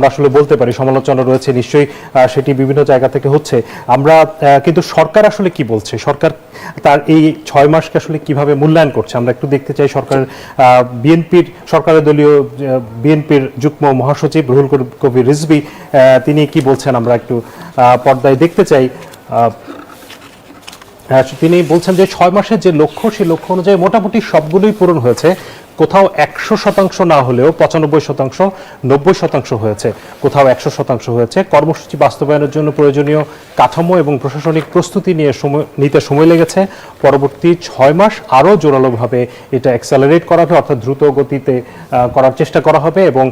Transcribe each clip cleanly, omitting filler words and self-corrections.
আমরা আসলে বলতে পারি। সমালোচনা রয়েছে নিশ্চয়ই, সেটি বিভিন্ন জায়গা থেকে হচ্ছে। আমরা কিন্তু সরকার আসলে কি বলছে, সরকার তার এই 6 মাসকে আসলে কিভাবে মূল্যায়ন করছে আমরা একটু দেখতে চাই। বিএনপির সরকারের দলীয় বিএনপির যুগ্ম মহাসচিব রুহুল কবির রিজভী তিনি কি বলছেন আমরা একটু পর্দায় দেখতে চাই। তিনি বলছেন যে 6 মাসের যে লক্ষ্য, সেই লক্ষ্য অনুযায়ী মোটামুটি সবগুলোই পূরণ হয়েছে। কোথাও 100% না হলেও 95%, 90% হয়েছে, কোথাও 100% হয়েছে। কর্মসূচি বাস্তবায়নের জন্য প্রয়োজনীয় কাঠামো এবং প্রশাসনিক প্রস্তুতি নিতে সময় লেগেছে। পরবর্তী 6 মাস আরও জোরালোভাবে এটা অ্যাক্সেলারেট করা হবে, অর্থাৎ দ্রুত গতিতে করার চেষ্টা করা হবে এবং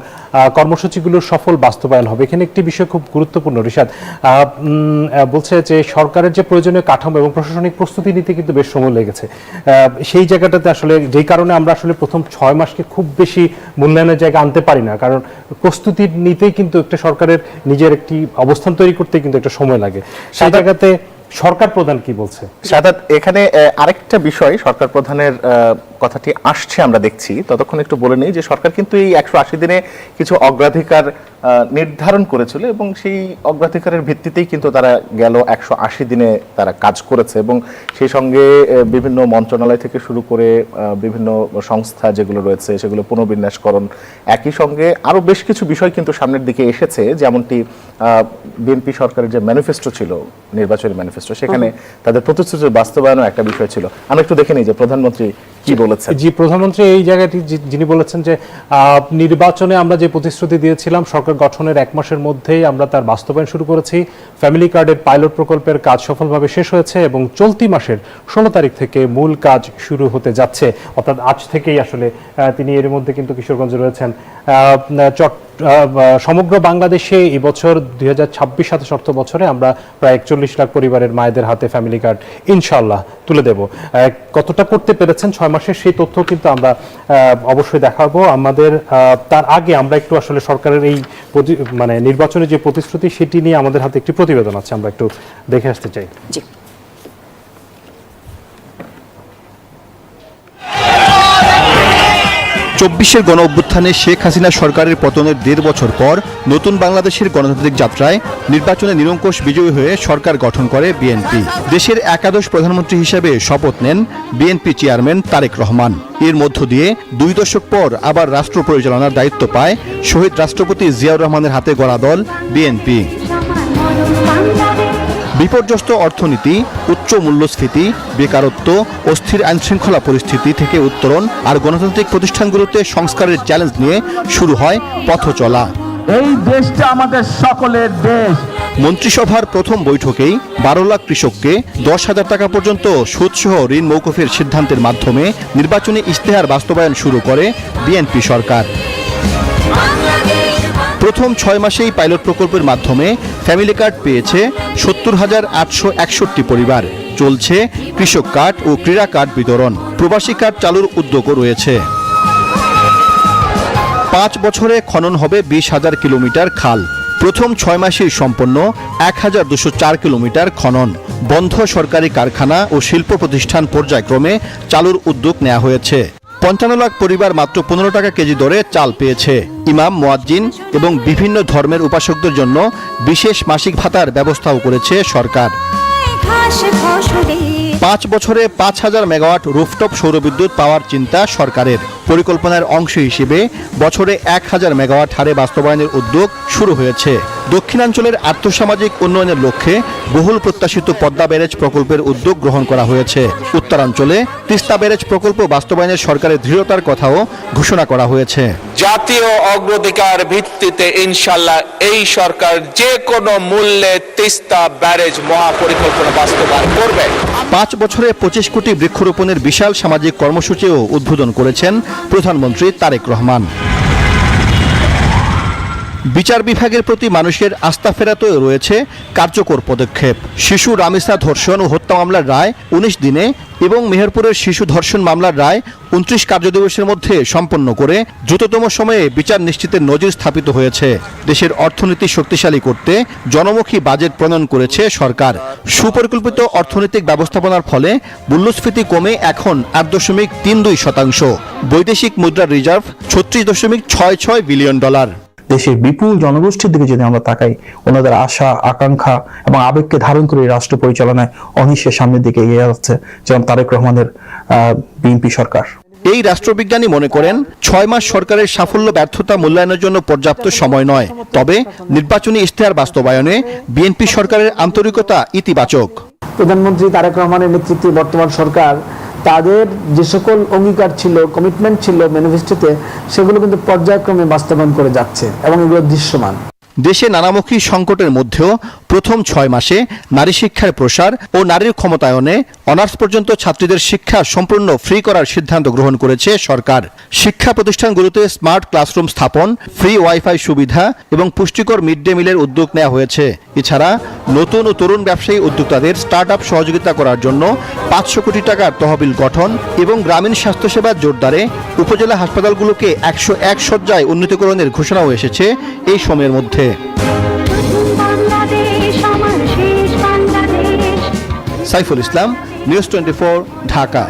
কর্মসূচিগুলোর সফল বাস্তবায়ন হবে। এখানে একটি বিষয় খুব গুরুত্বপূর্ণ, রিশাদ বলছে যে সরকারের যে প্রয়োজনীয় কাঠামো এবং প্রশাসনিক প্রস্তুতি নিতে কিন্তু বেশ সময় লেগেছে। সেই জায়গাটাতে আসলে যেই কারণে আমরা আসলে প্রথম 6 মাসকে খুব বেশি মূল্যায়নের জায়গা আনতে পারি না, কারণ প্রস্তুতি নিতেই কিন্তু একটা সরকারের নিজের একটি অবস্থান তৈরি করতে কিন্তু একটা সময় লাগে। সেই জায়গাতে সরকার প্রধান কি বলছে? সাদাত, এখানে আরেকটা বিষয় সরকার প্রধানের কথাটি আসছে আমরা দেখছি, ততক্ষণ একটু বলে নেই যে সরকার কিন্তু এই 180 দিনে কিছু অগ্রাধিকার নির্ধারণ করেছিল এবং সেই অগ্রাধিকারের ভিত্তিতেই কিন্তু তারা গেল 180 দিনে তারা কাজ করেছে এবং সেই সঙ্গে বিভিন্ন মন্ত্রণালয় থেকে শুরু করে বিভিন্ন সংস্থা যেগুলো রয়েছে সেগুলো পুনর্বিন্যাসকরণ, একই সঙ্গে আরও বেশ কিছু বিষয় কিন্তু সামনের দিকে এসেছে। যেমনটি বিএনপি সরকারের যে ম্যানিফেস্টো ছিল, নির্বাচনী ম্যানিফেস্টো, সেখানে তাদের প্রতিশ্রুতির বাস্তবায়নও একটা বিষয় ছিল। আমরা একটু দেখে নিই যে প্রধানমন্ত্রী কি বলেছেন। জি, প্রধানমন্ত্রী এই জায়গাটি যিনি বলেছেন যে নির্বাচনে আমরা যে প্রতিশ্রুতি দিয়েছিলাম সরকার গঠনের 1 মাসের মধ্যেই আমরা তার বাস্তবায়ন শুরু করেছি। ফ্যামিলি কার্ডের পাইলট প্রকল্পের কাজ সফলভাবে শেষ হয়েছে এবং চলতি মাসের 16 তারিখ থেকে মূল কাজ শুরু হতে যাচ্ছে, অর্থাৎ আজ থেকেই আসলে তিনি এর মধ্যে কিন্তু কিশোরগঞ্জে রয়েছেন। সমগ্র বাংলাদেশে এবছর 2026-27 অর্থ বছরে আমরা প্রায় 41 লাখ পরিবারের মায়েদের হাতে ফ্যামিলি কার্ড ইনশাআল্লাহ তুলে দেব। কতটা করতে পেরেছেন 6 মাসে সেই তথ্য কিন্তু আমরা অবশ্যই দেখাবো আমাদের। তার আগে আমরা একটু আসলে সরকারের এই মানে নির্বাচনের যে প্রতিশ্রুতি সেটি নিয়ে আমাদের হাতে একটি প্রতিবেদন আছে, আমরা একটু দেখে আসতে চাই। জি। 24-এর গণ অভ্যুত্থানে শেখ হাসিনা সরকারের পতনের 1.5 বছর পর নতুন বাংলাদেশের গণতান্ত্রিক যাত্রায় নির্বাচনে নিরঙ্কুশ বিজয়ী হয়ে সরকার গঠন করে বিএনপি। দেশের একাদশ প্রধানমন্ত্রী হিসেবে শপথ নেন বিএনপি চেয়ারম্যান তারেক রহমান। এর মধ্য দিয়ে 2 দশক পর আবার রাষ্ট্র পরিচালনার দায়িত্ব পায় শহীদ রাষ্ট্রপতি জিয়াউর রহমানের হাতে গড়া দল বিএনপি। বিপর্যস্ত অর্থনীতি, উচ্চ মূল্যস্ফীতি, বেকারত্ব, অস্থির আইনশৃঙ্খলা পরিস্থিতি থেকে উত্তরণ আর গণতান্ত্রিক প্রতিষ্ঠানগুলোতে সংস্কারের চ্যালেঞ্জ নিয়ে শুরু হয় পথ চলা। এই দেশটা আমাদের সকলের দেশ। মন্ত্রিসভার প্রথম বৈঠকেই 12 লাখ কৃষককে 10,000 টাকা পর্যন্ত সুদসহ ঋণ মৌকুফের সিদ্ধান্তের মাধ্যমে নির্বাচনী ইশতেহার বাস্তবায়ন শুরু করে বিএনপি সরকার। প্রথম 6 মাসেই পাইলট প্রকল্পের মাধ্যমে ফ্যামিলি কার্ড পেয়েছে 70,861 পরিবার। চলছে কৃষক কার্ড ও ক্রীড়া কার্ড বিতরণ। প্রবাসী কার্ড চালুর উদ্যোগও রয়েছে। 5 বছরে খনন হবে 20,000 কিলোমিটার খাল। প্রথম 6 মাসেই সম্পন্ন 1,204 কিলোমিটার খনন। বন্ধ সরকারি কারখানা ও শিল্প প্রতিষ্ঠান পর্যায়ক্রমে চালুর উদ্যোগ নেওয়া হয়েছে। 55 লাখ পরিবার মাত্র 15 টাকা কেজি দরে চাল পেয়েছে। ইমাম, মুয়াজ্জিন এবং বিভিন্ন ধর্মের উপাসকদের জন্য বিশেষ মাসিক ভাতার ব্যবস্থাও করেছে সরকার। 5 বছরে 5,000 মেগাওয়াট রুফটপ সৌরবিদ্যুৎ পাওয়ার চিন্তা সরকারের। পরিকল্পনার অংশ হিসেবে বছরে 1,000 মেগাওয়াট হারে বাস্তবায়নের উদ্যোগ শুরু হয়েছে। দক্ষিণাঞ্চলের আর্থসামাজিক উন্নয়নের লক্ষ্যে বহুল প্রত্যাশিত পদ্মা ব্যারেজ প্রকল্পের উদ্যোগ গ্রহণ করা হয়েছে। উত্তরাঞ্চলে তিস্তা ব্যারেজ প্রকল্প বাস্তবায়নের সরকারের দৃঢ়তার কথাও ঘোষণা করা হয়েছে। জাতীয় অগ্রাধিকার ভিত্তিতে ইনশাআল্লাহ এই সরকার যে কোনো মূল্যে তিস্তা ব্যারেজ মহাপরিকল্পনা বাস্তবায়ন করবে। 5 বছরে 25 কোটি বৃক্ষরোপণের বিশাল সামাজিক কর্মসূচিও উদ্বোধন করেছেন প্রধানমন্ত্রী তারেক রহমান। বিচার বিভাগের প্রতি মানুষের আস্থা ফেরাতেও রয়েছে কার্যকর পদক্ষেপ। শিশু রামিসা ধর্ষণ ও হত্যা মামলার রায় 19 দিনে এবং মেহেরপুরের শিশু ধর্ষণ মামলার রায় 29 কার্যদিবসের মধ্যে সম্পন্ন করে দ্রুততম সময়ে বিচার নিশ্চিতের নজির স্থাপিত হয়েছে। দেশের অর্থনীতি শক্তিশালী করতে জনমুখী বাজেট প্রণয়ন করেছে সরকার। সুপরিকল্পিত অর্থনৈতিক ব্যবস্থাপনার ফলে মূল্যস্ফীতি কমে এখন 8.32%। বৈদেশিক মুদ্রার রিজার্ভ $36.66 বিলিয়ন। দেশের বিপুল জনগোষ্ঠীর দিকে যদি আমরা তাকাই, ওনাদের আশা আকাঙ্ক্ষা এবং আবেগকে ধারণ করে রাষ্ট্র পরিচালনায় অনিশ্চয় সামনের দিকে এগিয়ে যাচ্ছে, যেমন তারেক রহমানের বিএনপি সরকার। এই রাষ্ট্রবিজ্ঞানী মনে করেন 6 মাস সরকারের সাফল্য ব্যর্থতা মূল্যায়নের জন্য পর্যাপ্ত সময় নয়, তবে নির্বাচনী ইশতেহার বাস্তবায়নে বিএনপি সরকারের আন্তরিকতা ইতিবাচক। প্রধানমন্ত্রী তারেক রহমানের নেতৃত্বে বর্তমান সরকার তাদের যে সকল অঙ্গীকার ছিল, কমিটমেন্ট ছিল ম্যানিফেস্টোতে, সেগুলো কিন্তু পর্যায়ক্রমে বাস্তবায়ন করে যাচ্ছে এবং এগুলো দৃশ্যমান। দেশে নানামুখী সংকটের মধ্যেও প্রথম 6 মাসে নারী শিক্ষার প্রসার ও নারীর ক্ষমতায়নে অনার্স পর্যন্ত ছাত্রীদের শিক্ষা সম্পূর্ণ ফ্রি করার সিদ্ধান্ত গ্রহণ করেছে সরকার। শিক্ষা প্রতিষ্ঠানগুলোতে স্মার্ট ক্লাসরুম স্থাপন, ফ্রি ওয়াইফাই সুবিধা এবং পুষ্টিকর মিড ডে মিলের উদ্যোগ নেওয়া হয়েছে। এছাড়া নতুন ও তরুণ ব্যবসায়ী উদ্যোক্তাদের স্টার্টআপ সহযোগিতা করার জন্য 500 কোটি টাকার তহবিল গঠন এবং গ্রামীণ স্বাস্থ্যসেবা জোরদারে উপজেলা হাসপাতালগুলোকে 101 শয্যায় উন্নীতকরণের ঘোষণাও এসেছে এই সময়ের মধ্যে। সাইফুল ইসলাম, নিউজ 24, ঢাকা।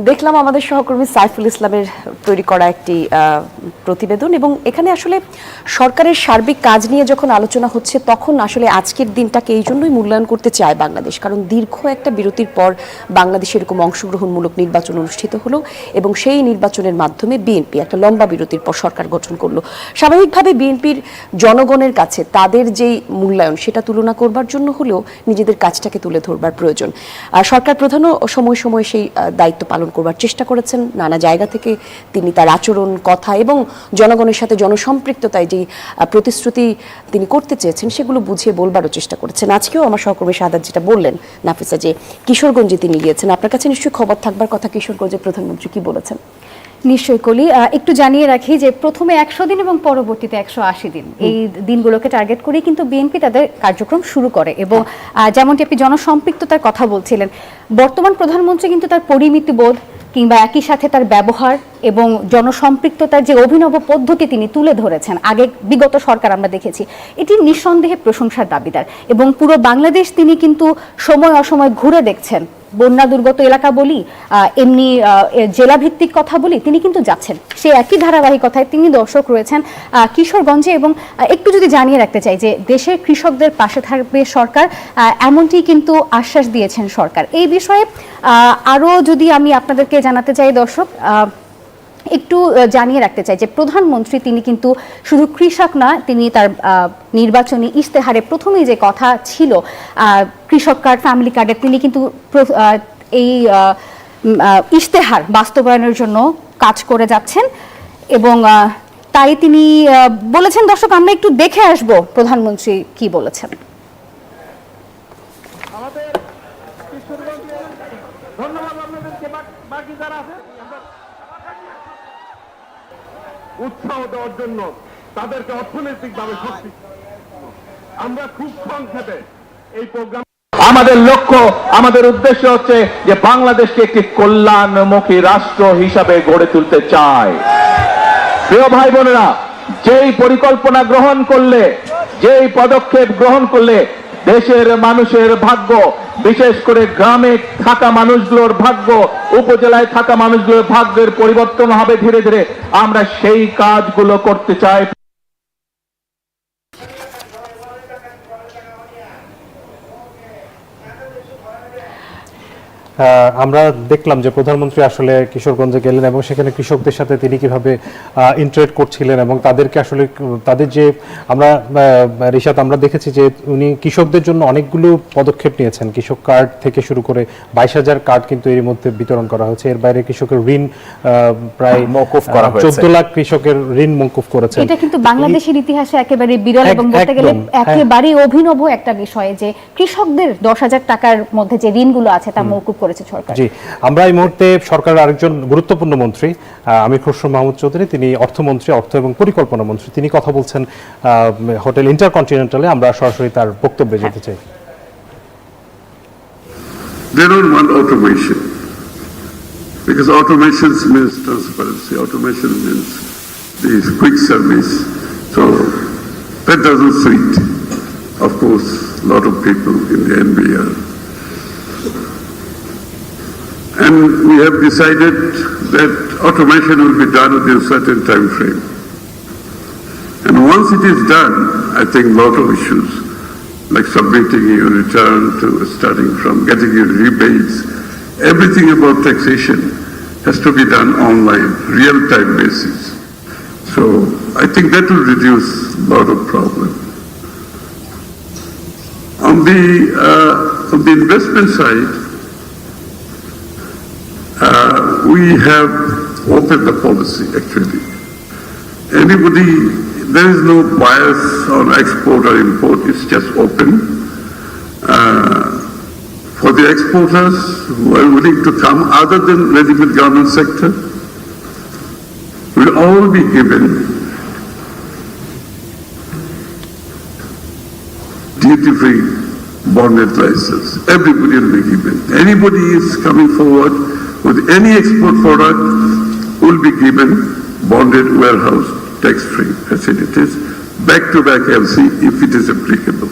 দেখলাম আমাদের সহকর্মী সাইফুল ইসলামের তৈরি করা একটি প্রতিবেদন, এবং এখানে আসলে সরকারের সার্বিক কাজ নিয়ে যখন আলোচনা হচ্ছে তখন আসলে আজকের দিনটাকে এই জন্যই মূল্যায়ন করতে চায় বাংলাদেশ, কারণ দীর্ঘ একটা বিরতির পর বাংলাদেশে এরকম অংশগ্রহণমূলক নির্বাচন অনুষ্ঠিত হলো এবং সেই নির্বাচনের মাধ্যমে বিএনপি একটা লম্বা বিরতির পর সরকার গঠন করলো। স্বাভাবিকভাবে বিএনপির জনগণের কাছে তাদের যেই মূল্যায়ন সেটা তুলনা করবার জন্য হলেও নিজেদের কাজটাকে তুলে ধরবার প্রয়োজন। সরকার প্রধানও সময় সময় সেই দায়িত্ব পালন করবার চেষ্টা করেছেন। নানা জায়গা থেকে তিনি তার আচরণ, কথা এবং জনগণের সাথে জনসম্পৃক্ততায় যে প্রতিশ্রুতি তিনি করতে চেয়েছেন সেগুলো বুঝিয়ে বলবারও চেষ্টা করেছেন। আজকেও আমার সহকর্মী শাহাদাত যেটা বললেন নাফিসা, যে কিশোরগঞ্জে তিনি গিয়েছেন, আপনার কাছে নিশ্চয়ই খবর থাকবার কথা কিশোরগঞ্জের প্রধানমন্ত্রী কি বলেছেন। নিশ্চয়ই কলি, একটু জানিয়ে রাখি যে প্রথমে 100 দিন এবং পরবর্তীতে 180 দিন, এই দিনগুলোকে টার্গেট করে কিন্তু বিএনপি তাদের কার্যক্রম শুরু করে। এবং যেমনটি আপনি জনসম্পৃক্ততার কথা বলছিলেন, বর্তমান প্রধানমন্ত্রী কিন্তু তার পরিমিতিবোধ কিংবা একই সাথে তার ব্যবহার এবং জনসম্পৃক্ততার যে অভিনব পদ্ধতি তিনি তুলে ধরেছেন, আগে বিগত সরকার আমরা দেখেছি, এটি নিঃসন্দেহে প্রশংসার দাবিদার। এবং পুরো বাংলাদেশ তিনি কিন্তু সময় অসময় ঘুরে দেখছেন, বন্যা দুর্গত এলাকা বলি, এমনি জেলাভিত্তিক কথা বলি, তিনি কিন্তু যাচ্ছেন। সেই একই ধারাবাহিকতায় তিনি দর্শক রয়েছেন কিশোরগঞ্জে। এবং একটু যদি জানিয়ে রাখতে চাই যে দেশের কৃষকদের পাশে থাকবে সরকার, এমনটি কিন্তু আশ্বাস দিয়েছেন সরকার। এই বিষয়ে আরও যদি আমি আপনাদেরকে জানাতে চাই দর্শক, একটু জানিয়ে রাখতে চাই যে প্রধানমন্ত্রী তিনি কিন্তু শুধু কৃষক না, তিনি তার নির্বাচনী ইশতেহারে প্রথমেই যে কথা ছিল কৃষক কার্ড, ফ্যামিলি কার্ডের, তিনি কিন্তু এই ইশতেহার বাস্তবায়নের জন্য কাজ করে যাচ্ছেন। এবং তাই তিনি বলেছেন, দর্শক আমরা একটু দেখে আসব প্রধানমন্ত্রী কি বলেছেন। উৎসাহ দেওয়ার জন্য তাদেরকে অর্থনৈতিকভাবে শক্তি, আমরা খুব সংক্ষেপে এই প্রোগ্রাম, আমাদের লক্ষ্য, আমাদের উদ্দেশ্য হচ্ছে যে বাংলাদেশকে একটি কল্যাণমুখী রাষ্ট্র হিসাবে গড়ে তুলতে চাই। প্রিয় ভাই বোনেরা, যেই পরিকল্পনা গ্রহণ করলে, যেই পদক্ষেপ গ্রহণ করলে দেশের মানুষের ভাগ্য, বিশেষ করে গ্রামে থাকা মানুষগুলোর ভাগ্য, উপজেলায় থাকা মানুষগুলোর ভাগ্যের পরিবর্তন হবে ধীরে ধীরে, আমরা সেই কাজগুলো করতে চাই। আমরা দেখলাম যে প্রধানমন্ত্রী আসলে কিশোরগঞ্জে গেলেন এবং সেখানে কৃষকদের সাথে তিনি কিভাবে ইন্টারেক্ট করছিলেন এবং তাদেরকে আসলে তাদের যে আমরা রিশাদ আমরা দেখেছি যে উনি কৃষকদের জন্য অনেকগুলো পদক্ষেপ নিয়েছেন। কৃষক কার্ড থেকে শুরু করে 22,000 কার্ড কিন্তু এর মধ্যে বিতরণ করা হয়েছে। এর বাইরে কৃষকের ঋণ প্রায় মওকুফ করা হয়েছে, 14 লাখ কৃষকের ঋণ মওকুফ করেছেন। এটা কিন্তু বাংলাদেশের ইতিহাসে একেবারে বিরল এবং বলতে গেলে একেবারে অভিনব একটা বিষয় যে কৃষকদের 10,000 টাকার মধ্যে যে ঋণগুলো আছে তা মওকুফ সরকার। জি, আমরা এই মুহূর্তে সরকারের আরেকজন গুরুত্বপূর্ণ মন্ত্রী আমির খসরু মাহমুদ চৌধুরী, তিনি অর্থমন্ত্রী, অর্থ এবং পরিকল্পনা মন্ত্রী, তিনি কথা বলছেন হোটেল ইন্টারকন্টিনেন্টালে। আমরা সরাসরি তার বক্তব্যে যেতে চাই। They don't want automation because automation means transparency, automation means this quick service, so that doesn't suit, of course, a lot of people in the NBR. And we have decided that automation will be done within a certain time frame. And once it is done, I think a lot of issues, like submitting your return to starting from getting your rebates, everything about taxation has to be done online, real-time basis. So I think that will reduce a lot of problem. On the investment side, we have opened the policy actually. There is no bias on export or import, it's just open. For the exporters who are willing to come other than legitimate government sector, will all be given duty-free bonded license. Everybody will be given. Anybody is coming forward with any export product will be given bonded warehouse tax-free facilities, back-to-back LC if it is applicable.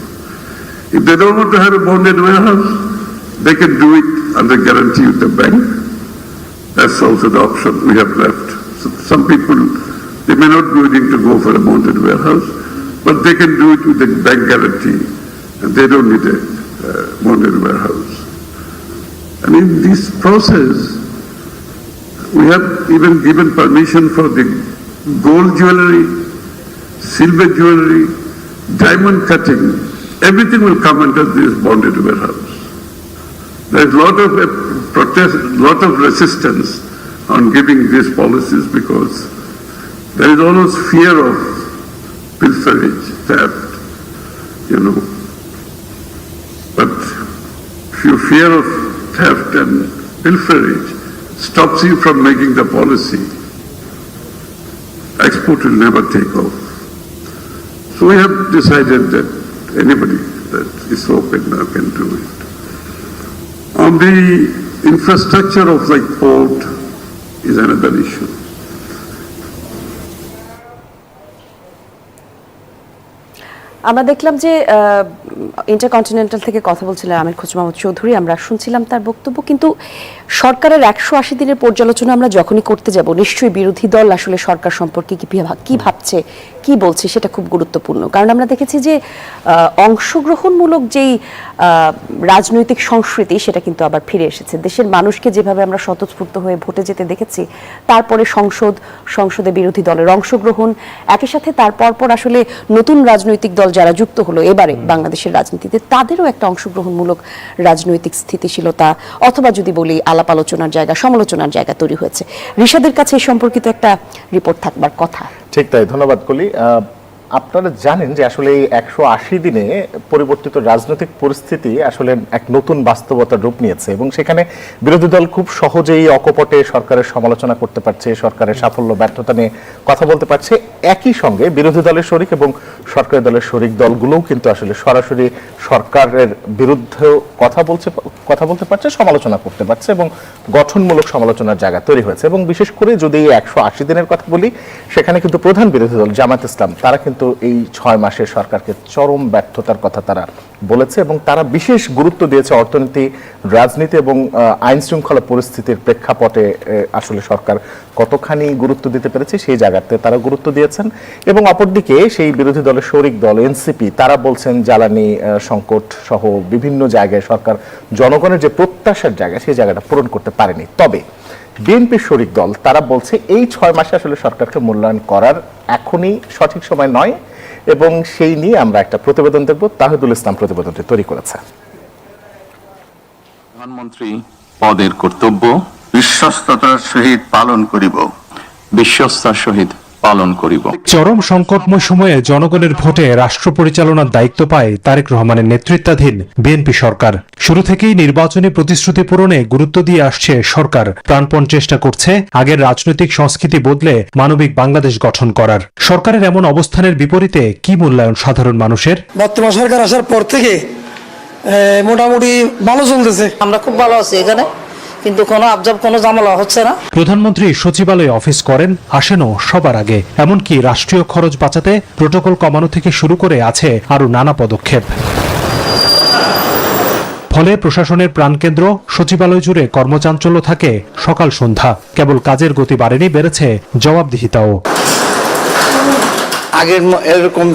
If they don't want to have a bonded warehouse, they can do it under guarantee with the bank. That's also the option we have left. So some people, they may not be willing to go for a bonded warehouse, but they can do it with a bank guarantee, and they don't need a bonded warehouse. And in this process, we have even given permission for the gold jewelry, silver jewelry, diamond cutting. Everything will come under this bonded warehouse. There is a lot of protest, lot of resistance on giving these policies because there is always fear of pilferage, theft, But if your fear of theft and pilferage stops you from making the policy, export will never take off. So we have decided that anybody that is open now can do it. On the infrastructure of like port is another issue. আমরা দেখলাম যে intercontinental থেকে কথা বলছিলেন আমির খসরু মাহমুদ চৌধুরী, আমরা শুনছিলাম তার বক্তব্য। কিন্তু সরকারের 180 দিনের পর্যালোচনা আমরা যখনই করতে যাব, নিশ্চয়ই বিরোধী দল আসলে সরকার সম্পর্কে কি ভাবছে, কি বলছে সেটা খুব গুরুত্বপূর্ণ। কারণ আমরা দেখেছি যে অংশগ্রহণমূলক যেই রাজনৈতিক সংস্কৃতি সেটা কিন্তু আবার ফিরে এসেছে। দেশের মানুষকে যেভাবে আমরা স্বতঃস্ফূর্ত হয়ে ভোটে যেতে দেখেছি, তারপরে সংসদে বিরোধী দলের অংশগ্রহণ, একই সাথে তারপর আসলে নতুন রাজনৈতিক দল যারা যুক্ত হলো এবারে বাংলাদেশের রাজনীতিতে, তাদেরও একটা অংশগ্রহণমূলক রাজনৈতিক স্থিতিশীলতা অথবা যদি বলি আলাপ আলোচনার জায়গা, সমালোচনার জায়গা তৈরি হয়েছে। ঋষাদের কাছে এই সম্পর্কিত একটা রিপোর্ট থাকবার কথা। ঠিক তাই, ধন্যবাদ কলি। আপনারা জানেন যে আসলে এই 180 দিনে পরিবর্তিত রাজনৈতিক পরিস্থিতি আসলে এক নতুন বাস্তবতার রূপ নিয়েছে এবং সেখানে বিরোধী দল খুব সহজেই অকপটে সরকারের সমালোচনা করতে পারছে, সরকারের সাফল্য ব্যর্থতা নিয়ে কথা বলতে পারছে। একই সঙ্গে বিরোধী দলের শরিক এবং সরকারি দলের শরিক দলগুলোও কিন্তু আসলে সরাসরি সরকারের বিরুদ্ধে কথা বলতে পারছে, সমালোচনা করতে পারছে এবং গঠনমূলক সমালোচনার জায়গা তৈরি হয়েছে। এবং বিশেষ করে যদি এই 180 দিনের কথা বলি, সেখানে কিন্তু প্রধান বিরোধী দল জামায়াত ইসলাম তারা কিন্তু এই 6 মাসে সরকারকে চরম ব্যর্থতার কথা তারা বলেছে এবং তারা বিশেষ গুরুত্ব দিয়েছে অর্থনীতি, রাজনীতি এবং আইন শৃঙ্খলা পরিস্থিতির প্রেক্ষাপটে আসলে সরকার কতখানি গুরুত্ব দিতে পেরেছে সেই জায়গাতে তারা গুরুত্ব দিয়েছেন। এবং অপরদিকে সেই বিরোধী দলের শরিক দল এনসিপি তারা বলছেন জ্বালানি সংকট সহ বিভিন্ন জায়গায় সরকার জনগণের যে প্রত্যাশার জায়গা সেই জায়গাটা পূরণ করতে পারেনি। তবে বিএনপির শরিক দল তারা বলছে এই 6 মাসে আসলে সরকারকে মূল্যায়ন করার এখনই সঠিক সময় নয় এবং সেই নিয়ে আমরা একটা প্রতিবেদন দেখব। তাহিদুল ইসলাম প্রতিবেদনটি তৈরি করেছে। প্রধানমন্ত্রী পদের কর্তব্য বিশ্বস্ততার সহিত পালন করিব, বিশ্বস্তার সহিত পালন করিব। চরম সংকটময় সময়ে জনগণের ভোটে রাষ্ট্র পরিচালনার দায়িত্ব পায় তারেক রহমানের নেতৃত্বাধীন বিএনপি সরকার। শুরু থেকেই নির্বাচনী প্রতিশ্রুতি পূরণে গুরুত্ব দিয়ে আসছে সরকার। প্রাণপণ চেষ্টা করছে আগের রাজনৈতিক সংস্কৃতি বদলে মানবিক বাংলাদেশ গঠন করার। সরকারের এমন অবস্থানের বিপরীতে কি মূল্যায়ন সাধারণ মানুষের? বর্তমান সরকার আসার পর থেকে মোটামুটি ভালো চলতেছে, আমরা খুব ভালো আছি এখানে, কিন্তু কোনো আবজাব কোনো ঝামেলা হচ্ছে না। প্রধানমন্ত্রী সচিবালয়ে অফিস করেন, আসেনও সবার আগে। এমনকি রাষ্ট্রীয় খরচ বাঁচাতে প্রোটোকল কমানো থেকে শুরু করে আছে আরো নানা পদক্ষেপ। ফলে প্রশাসনের প্রাণকেন্দ্র সচিবালয় জুড়ে কর্মচাঞ্চল্য থাকে সকাল সন্ধ্যা। কেবল কাজের গতি বাড়েনি, বেড়েছে জবাবদিহিতাও। আগের এরকম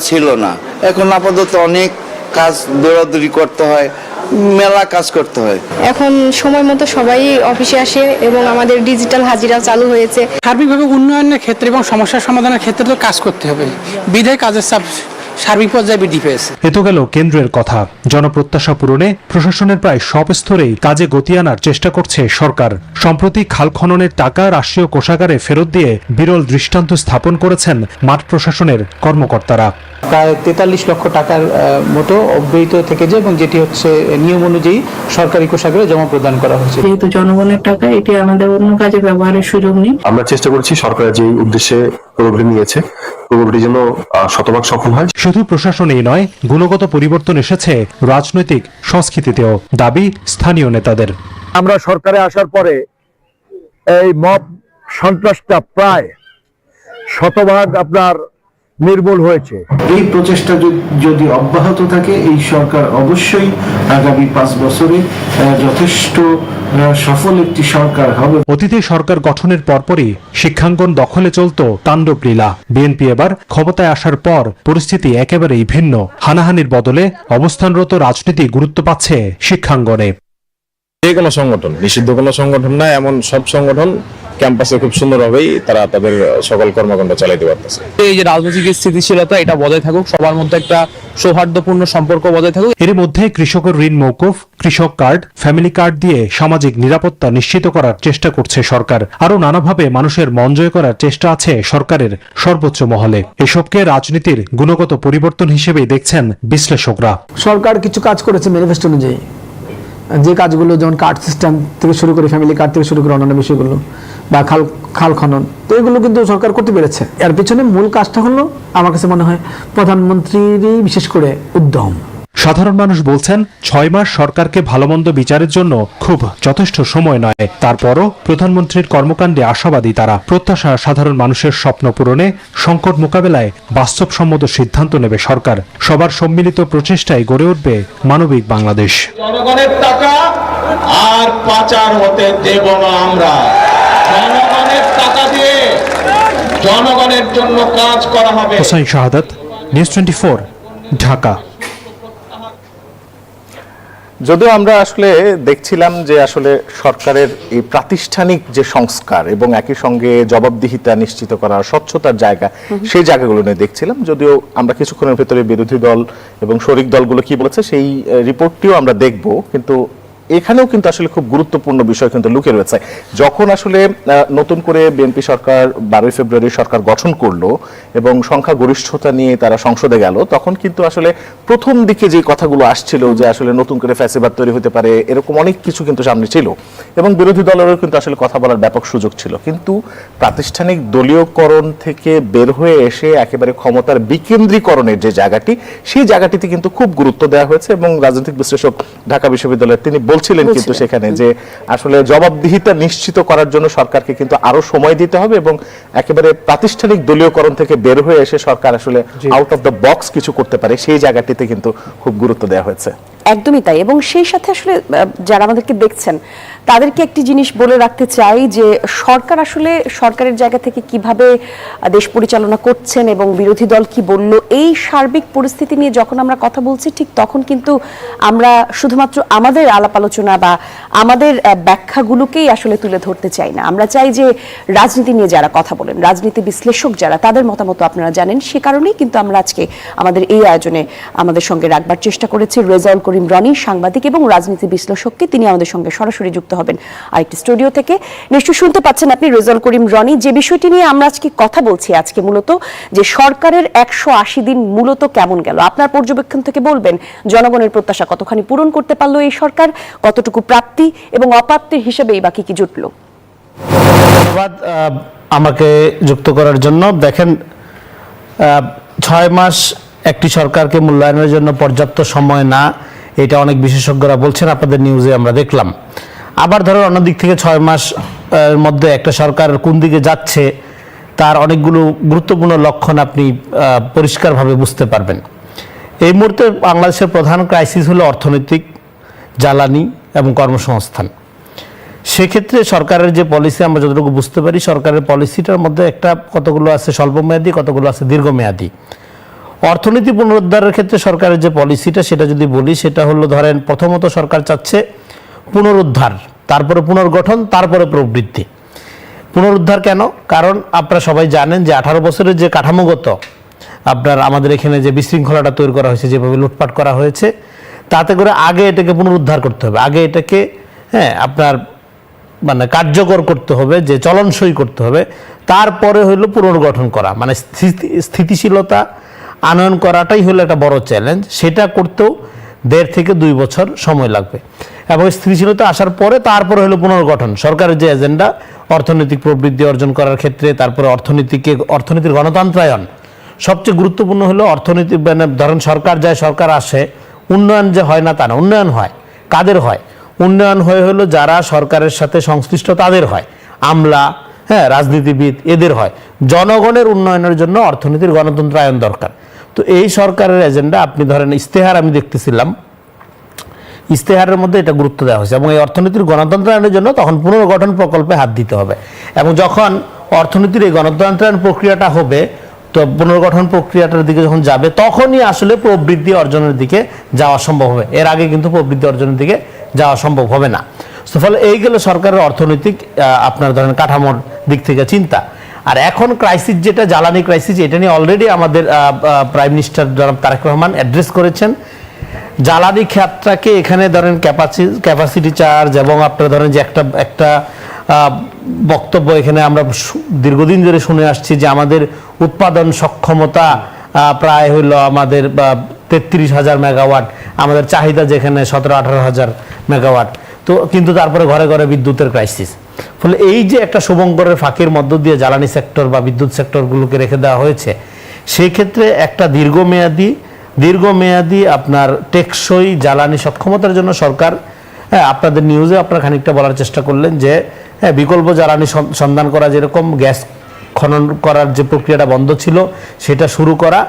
ছিল না। এখন আপাতত অনেক কাজ দৌড়াদৌড়ি করতে হয়, মেলা কাজ করতে হয়। এখন সময় মতো সবাই অফিসে আসে এবং আমাদের ডিজিটাল হাজিরা চালু হয়েছে। সার্বিকভাবে উন্নয়নের ক্ষেত্রে এবং সমস্যার সমাধানের ক্ষেত্রে তো কাজ করতে হবে, বিধায় কাজের চাপ সার্বিক পর্যায়ে বৃদ্ধি পেয়েছে। এ তো গেল কেন্দ্রের কথা। জনপ্রত্যাশা পূরণে প্রশাসনের প্রায় সব স্তরেই কাজে গতি আনার চেষ্টা করছে সরকার। সম্প্রতি খাল খননের টাকা রাষ্ট্রীয় কোষাগারে ফেরত দিয়ে বিরল দৃষ্টান্ত স্থাপন করেছেন মাঠ প্রশাসনের কর্মকর্তারা। প্রায় 43 লক্ষ টাকার মতো অব্যয়িত থেকে যায় এবং যেটি হচ্ছে নিয়ম অনুযায়ী সরকারি কোষাগারে জমা প্রদান করা হয়েছে। যেহেতু জনগণের টাকা, এটি আমাদের অন্য কাজে ব্যবহারের সুযোগ নেই। আমরা চেষ্টা করছি সরকার যে উদ্দেশ্যে প্রকল্পটি নিয়েছে প্রকল্পটি যেন শতভাগ সফল হয়। শুধু প্রশাসনেই নয়, গুণগত পরিবর্তন এসেছে রাজনৈতিক সংস্কৃতিতেও, দাবি স্থানীয় নেতাদের। আমরা সরকারে আসার পরে এই মব সন্ত্রাসটা প্রায় শতভাগ আপনার নির্মূল হয়েছে। এই প্রচেষ্টা যদি অব্যাহত থাকে, এই সরকার অবশ্যই আগামী 5 বছরে যথেষ্ট সফল একটি সরকার হবে। অতীতে সরকার গঠনের পরপরই শিক্ষাঙ্গন দখলে চলত তাণ্ডব লীলা। বিএনপি এবার ক্ষমতায় আসার পর পরিস্থিতি একেবারেই ভিন্ন। হানাহানির বদলে অবস্থানরত রাজনীতি গুরুত্ব পাচ্ছে শিক্ষাঙ্গনে। যে কোনো সংগঠন, নিষিদ্ধ কোনো সংগঠন না, এমন সব সংগঠন ক্যাম্পাসে খুব সুন্দরভাবেই তারা তাদের সকল কর্মকাণ্ড চালাইতে পারতেছে। এই যে রাজনৈতিক স্থিতিশীলতা, এটা বজায় থাকুক, সবার মধ্যে একটা সৌহার্দ্যপূর্ণ সম্পর্ক বজায় থাকুক। এর মধ্যে কৃষকের ঋণ মওকুফ, কৃষক কার্ড, ফ্যামিলি কার্ড দিয়ে সামাজিক নিরাপত্তা নিশ্চিত করার চেষ্টা করছে সরকার। আরও নানাভাবে মানুষের মন জয় করার চেষ্টা আছে সরকারের সর্বোচ্চ মহলে। এসবকে রাজনীতির গুণগত পরিবর্তন হিসেবেই দেখছেন বিশ্লেষকরা। সরকার কিছু কাজ করেছে ম্যানিফেস্টো অনুযায়ী, যে কাজগুলো যেমন কার্ড সিস্টেম থেকে শুরু করে ফ্যামিলি কার্ড থেকে শুরু করে অন্যান্য বিষয়গুলো বা খাল খনন, তো এগুলো কিন্তু সরকার করতে পেরেছে। এর পিছনে মূল কাজটা হলো আমার কাছে মনে হয় প্রধানমন্ত্রীরই বিশেষ করে উদ্যম। সাধারণ মানুষ বলছেন 6 মাস সরকারকে ভালোমন্দ বিচারের জন্য খুব যথেষ্ট সময় নয়। তারপরও প্রধানমন্ত্রীর কর্মকাণ্ডে আশাবাদী তারা। প্রত্যাশা সাধারণ মানুষের স্বপ্ন পূরণে, সংকট মোকাবেলায় বাস্তবসম্মত সিদ্ধান্ত নেবে সরকার। সবার সম্মিলিত প্রচেষ্টায় গড়ে উঠবে মানবিক বাংলাদেশ। জনগণের টাকা আর পাচার হতে দেব না আমরা। জনগণের টাকা দিয়ে জনগণের জন্য কাজ করা হবে। হোসাইন শাহাদাত, নিউজ 24, ঢাকা। যদিও আমরা আসলে দেখছিলাম যে আসলে সরকারের এই প্রাতিষ্ঠানিক যে সংস্কার এবং একই সঙ্গে জবাবদিহিতা নিশ্চিত করার, স্বচ্ছতার জায়গা, সেই জায়গাগুলো নিয়ে দেখছিলাম। যদিও আমরা কিছুক্ষণের ভেতরে বিরোধী দল এবং শরিক দলগুলো কি বলেছে সেই রিপোর্টটিও আমরা দেখব, কিন্তু এখানেও কিন্তু আসলে খুব গুরুত্বপূর্ণ বিষয় কিন্তু লুকিয়ে রয়েছে। যখন আসলে নতুন করে বিএনপি সরকার 12 ফেব্রুয়ারি সরকার গঠন করলো এবং সংখ্যাগরিষ্ঠতা নিয়ে তারা সংসদে গেল, তখন কিন্তু আসলে প্রথম দিকে যে কথাগুলো আসছিল যে আসলে নতুন করে ফ্যাসিবাদ তৈরি হতে পারে, এরকম অনেক কিছু কিন্তু সামনে ছিল এবং বিরোধী দলেরও কিন্তু আসলে কথা বলার ব্যাপক সুযোগ ছিল। কিন্তু প্রাতিষ্ঠানিক দলীয়করণ থেকে বের হয়ে এসে একেবারে ক্ষমতার বিকেন্দ্রীকরণের যে জায়গাটি, সেই জায়গাটিতে কিন্তু খুব গুরুত্ব দেওয়া হয়েছে এবং রাজনৈতিক বিশ্লেষক ঢাকা বিশ্ববিদ্যালয়ের তিনি বলছিলেন কিন্তু সেখানে যে আসলে জবাবদিহিতা নিশ্চিত করার জন্য সরকারকে কিন্তু আরো সময় দিতে হবে এবং একেবারে প্রাতিষ্ঠানিক দলীয়করণ থেকে বের হয়ে এসে সরকার আসলে আউট অফ দ্য বক্স কিছু করতে পারে, সেই জায়গাটিতে কিন্তু খুব গুরুত্ব দেওয়া হয়েছে। একদমই তাই। এবং সেই সাথে আসলে যারা আমাদেরকে দেখছেন তাদেরকে একটি জিনিস বলে রাখতে চাই যে সরকার আসলে সরকারের জায়গা থেকে কিভাবে দেশ পরিচালনা করছেন এবং বিরোধী দল কি বলল, এই সার্বিক পরিস্থিতি নিয়ে যখন আমরা কথা বলছি, ঠিক তখন কিন্তু আমরা শুধুমাত্র আমাদের আলাপ আলোচনা বা আমাদের ব্যাখ্যাগুলোকেই আসলে তুলে ধরতে চাই না। আমরা চাই যে রাজনীতি নিয়ে যারা কথা বলেন, রাজনীতি বিশ্লেষক যারা, তাদের মতামত আপনারা জানেন। সে কারণেই কিন্তু আমরা আজকে আমাদের এই আয়োজনে আমাদের সঙ্গে রাখবার চেষ্টা করেছি রেজাউল করিম রনি, সাংবাদিক এবং রাজনীতি বিশ্লেষককে। তিনি আমাদের সঙ্গে সরাসরি যুক্ত হবেন আরেকটি স্টুডিও থেকে। নিশ্চয়ই শুনতে পাচ্ছেন আপনি রেজাউল করিম রনি। যে বিষয়টি নিয়ে আমরা আজকে কথা বলছি আজকে মূলত যে সরকারের 180 দিন মূলত কেমন গেল, আপনার পর্যবেক্ষণ থেকে বলবেন জনগণের প্রত্যাশা কতখানি পূরণ করতে পারলো এই সরকার, কতটুকু প্রাপ্তি এবং অপ্রাপ্তির হিসেবেই বাকি কি জুটলো। ধন্যবাদ আমাকে যুক্ত করার জন্য। দেখেন, 6 মাস একটি সরকারকে মূল্যায়নের জন্য পর্যাপ্ত সময় না, এটা অনেক বিশেষজ্ঞরা বলছেন, আপনাদের নিউজে আমরা দেখলাম। আবার ধরো অন্য দিক থেকে 6 মাস মধ্যে একটা সরকার কোন দিকে যাচ্ছে তার অনেকগুলো গুরুত্বপূর্ণ লক্ষণ আপনি পরিষ্কারভাবে বুঝতে পারবেন। এই মুহূর্তে বাংলাদেশের প্রধান ক্রাইসিস হলো অর্থনৈতিক, জ্বালানি এবং কর্মসংস্থান। সেক্ষেত্রে সরকারের যে পলিসি আমরা যতটুকু বুঝতে পারি, সরকারের পলিসিটার মধ্যে একটা কতগুলো আছে স্বল্পমেয়াদী, কতগুলো আছে দীর্ঘমেয়াদী। অর্থনীতি পুনরুদ্ধারের ক্ষেত্রে সরকারের যে পলিসিটা সেটা যদি বলি, সেটা হলো ধরেন প্রথমত সরকার চাচ্ছে পুনরুদ্ধার, তারপরে পুনর্গঠন, তারপরে প্রবৃদ্ধি। পুনরুদ্ধার কেন? কারণ আপনারা সবাই জানেন যে 18 বছরের যে কাঠামোগত আপনার আমাদের এখানে যে বিশৃঙ্খলাটা তৈরি করা হয়েছে, যেভাবে লুটপাট করা হয়েছে, তাতে করে আগে এটাকে পুনরুদ্ধার করতে হবে, আগে এটাকে আপনার মানে কার্যকর করতে হবে, যে চলনসই করতে হবে, তারপরে হইলো পুনর্গঠন করা, মানে স্থিতিশীলতা আনয়ন করাটাই হলো একটা বড় চ্যালেঞ্জ। সেটা করতেও 1.5 থেকে 2 বছর সময় লাগবে এবং স্থিতিশীলতা আসার পরে তারপরে হলো পুনর্গঠন। সরকারের যে এজেন্ডা অর্থনৈতিক প্রবৃদ্ধি অর্জন করার ক্ষেত্রে, তারপরে অর্থনীতির গণতন্ত্রায়ন, সবচেয়ে গুরুত্বপূর্ণ হলো অর্থনীতি, মানে ধরেন সরকার যায় সরকার আসে, উন্নয়ন যে হয় না তা না, উন্নয়ন হয়। কাদের হয়? উন্নয়ন হলো যারা সরকারের সাথে সংশ্লিষ্ট তাদের হয়, আমলা, রাজনীতিবিদ, এদের হয়। জনগণের উন্নয়নের জন্য অর্থনীতির গণতন্ত্রায়ন দরকার। তো এই সরকারের এজেন্ডা, আপনি ধরেন ইস্তেহার আমি দেখতেছিলাম, ইস্তেহারের মধ্যে এটা গুরুত্ব দেওয়া হয়েছে এবং এই অর্থনীতির গণতন্ত্রায়নের জন্য তখন পুনর্গঠন প্রকল্পে হাত দিতে হবে এবং যখন অর্থনীতির এই গণতন্ত্রায়ন প্রক্রিয়াটা হবে, তো পুনর্গঠন প্রক্রিয়াটার দিকে যখন যাবে, তখনই আসলে প্রবৃদ্ধি অর্জনের দিকে যাওয়া সম্ভব হবে। এর আগে কিন্তু প্রবৃদ্ধি অর্জনের দিকে যাওয়া সম্ভব হবে না। ফলে এই গেল সরকারের অর্থনৈতিক আপনার ধরেন কাঠামোর দিক থেকে চিন্তা। আর এখন ক্রাইসিস যেটা জ্বালানি ক্রাইসিস, এটা নিয়ে অলরেডি আমাদের প্রাইম মিনিস্টার জনাব তারেক রহমান অ্যাড্রেস করেছেন। জ্বালানি ক্ষেত্রকে এখানে ধরেন ক্যাপাসিটি চার্জ এবং আপনার ধরেন যে একটা বক্তব্য এখানে আমরা দীর্ঘদিন ধরে শুনে আসছি যে আমাদের উৎপাদন সক্ষমতা প্রায় হইল আমাদের 33,000 মেগাওয়াট, আমাদের চাহিদা যেখানে 17-18,000 মেগাওয়াট। তো কিন্তু তারপরে ঘরে ঘরে বিদ্যুতের ক্রাইসিস। ফলে এই যে একটা শুভঙ্করের ফাঁকির মধ্য দিয়ে জ্বালানি সেক্টর বা বিদ্যুৎ সেক্টরগুলোকে রেখে দেওয়া হয়েছে, সেই ক্ষেত্রে একটা দীর্ঘমেয়াদী আপনার টেকসই জ্বালানি সক্ষমতার জন্য সরকার, আপনাদের নিউজে আপনারা খানিকটা বলার চেষ্টা করলেন যে বিকল্প জ্বালানি সন্ধান করা, যেরকম গ্যাস খনন করার যে প্রক্রিয়াটা বন্ধ ছিল সেটা শুরু করা,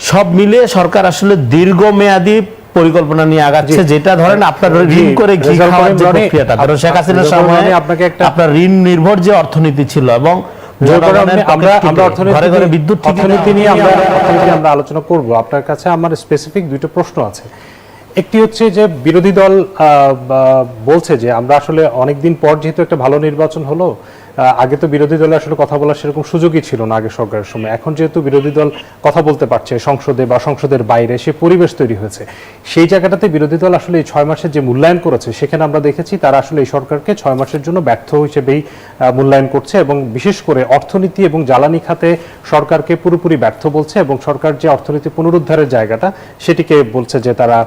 সব মিলিয়ে সরকার আসলে দীর্ঘমেয়াদী পরিকল্পনা নিয়ে আগাচ্ছে, যেটা ধরেন আপনার ঋণ করে ঘি খাওয়ার যে প্রক্রিয়াটা, ধরো শেখ হাসিনার সময় আপনার ঋণ নির্ভর যে অর্থনীতি ছিল এবং অর্থনীতি নিয়ে আমরা আলোচনা করব। আপনার কাছে আমার স্পেসিফিক দুটো প্রশ্ন আছে। একটি হচ্ছে যে বিরোধী দল বলছে যে আমরা আসলে অনেকদিন পর যেহেতু একটা ভালো নির্বাচন হলো, আগে তো বিরোধী দলে আসলে কথা বলার সেরকম সুযোগই ছিল না আগে সরকারের সময়, এখন যেহেতু বিরোধী দল কথা বলতে পারছে সংসদে বা সংসদের বাইরে, সে পরিবেশ তৈরি হয়েছে, সেই জায়গাটাতে বিরোধী দল আসলে এই 6 মাসের যে মূল্যায়ন করেছে, সেখানে আমরা দেখেছি তারা আসলে এই সরকারকে 6 মাসের জন্য ব্যর্থ হিসেবেই মূল্যায়ন করছে এবং বিশেষ করে অর্থনীতি এবং জ্বালানি খাতে সরকারকে পুরোপুরি ব্যর্থ বলছে এবং সরকার যে অর্থনীতি পুনরুদ্ধারের জায়গাটা সেটিকে বলছে যে তারা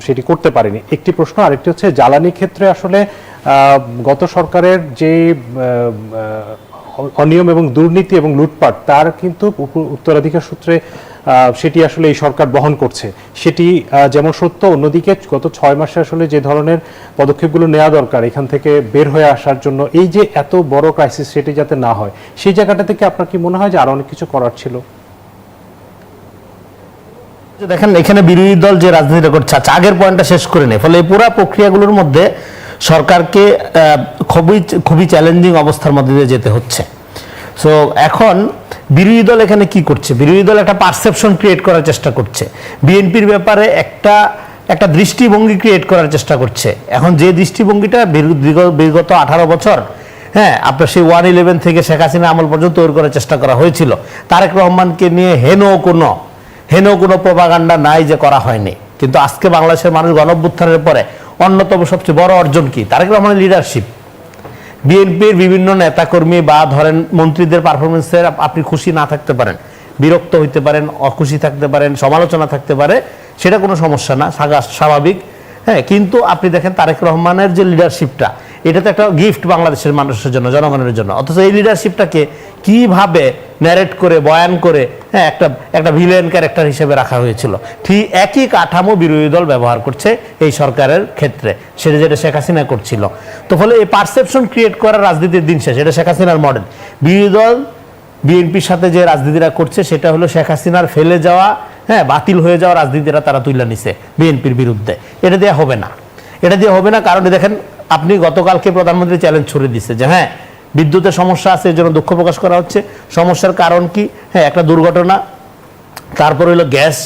সেটি করতে পারেনি। একটি প্রশ্ন। আরেকটি হচ্ছে জ্বালানি ক্ষেত্রে আসলে গত সরকারের যে অনিয়ম এবং দুর্নীতি এবং লুটপাট, তার কিন্তু উত্তরাধিকার সূত্রে সেটি আসলে এই সরকার বহন করছে, সেটি যেমন সত্য, অন্যদিকে গত 6 মাসে আসলে যে ধরনের পদক্ষেপগুলো নেওয়া দরকার এখান থেকে বের হয়ে আসার জন্য, এই যে এত বড় ক্রাইসিস সেটি যাতে না হয়, সেই জায়গাটা থেকে আপনার কি মনে হয় যে আরো অনেক কিছু করার ছিল? দেখেন এখানে বিরোধী দল যে রাজনীতিটা করছে, আগের পয়েন্টটা শেষ করে নেই, ফলে এই পুরো প্রক্রিয়াগুলোর মধ্যে সরকারকে খুবই চ্যালেঞ্জিং অবস্থার মধ্যে দিয়ে যেতে হচ্ছে। সো এখন বিরোধী দল এখানে কি করছে? বিরোধী দল একটা পারসেপশন ক্রিয়েট করার চেষ্টা করছে, বিএনপির ব্যাপারে একটা দৃষ্টিভঙ্গি ক্রিয়েট করার চেষ্টা করছে। এখন যে দৃষ্টিভঙ্গিটা বিগত 18 বছর আপনার সেই 1/11 থেকে শেখ হাসিনা আমল পর্যন্ত তৈরি করার চেষ্টা করা হয়েছিল, তারেক রহমানকে নিয়ে হেন কোনো প্রপাগান্ডা নাই যে করা হয়নি। কিন্তু আজকে বাংলাদেশের মানুষ গণঅভ্যুত্থানের পরে অন্যতম সবচেয়ে বড় অর্জন কি? তারেক রহমানের লিডারশিপ। বিএনপির বিভিন্ন নেতাকর্মী বা ধরেন মন্ত্রীদের পারফরমেন্সের আপনি খুশি না থাকতে পারেন, বিরক্ত হইতে পারেন, অখুশি থাকতে পারেন, সমালোচনা থাকতে পারে, সেটা কোনো সমস্যা না, স্বাভাবিক। কিন্তু আপনি দেখেন তারেক রহমানের যে লিডারশিপটা, এটা তো একটা গিফট বাংলাদেশের মানুষের জন্য, জনগণের জন্য। অথচ এই লিডারশিপটাকে কিভাবে ন্যারেট করে, বয়ান করে একটা ভিলেন ক্যারেক্টার হিসেবে রাখা হয়েছিল। ঠিক একই কাঠামো বিরোধী দল ব্যবহার করছে এই সরকারের ক্ষেত্রে, সেটা যেটা শেখ হাসিনা করছিল। তো ফলে এই পারসেপশন ক্রিয়েট করার রাজনীতির দিন শেষ, এটা শেখ হাসিনার মডেল। বিরোধী দল বিএনপির সাথে যে রাজনীতিরা করছে সেটা হলো শেখ হাসিনার ফেলে যাওয়া, বাতিল হয়ে যাওয়া রাজনীতিরা তারা তুলে নিছে বিএনপির বিরুদ্ধে। এটা দিয়ে হবে না, কারণ দেখেন আপনি গতকালকে প্রধানমন্ত্রী চ্যালেঞ্জ ছুড়ে দিচ্ছে যে হ্যাঁ বিদ্যুতের সমস্যা আছে, এর জন্য দুঃখ প্রকাশ করা হচ্ছে। সমস্যার কারণ কি? হ্যাঁ একটা দুর্ঘটনা, তারপর হলো গ্যাস।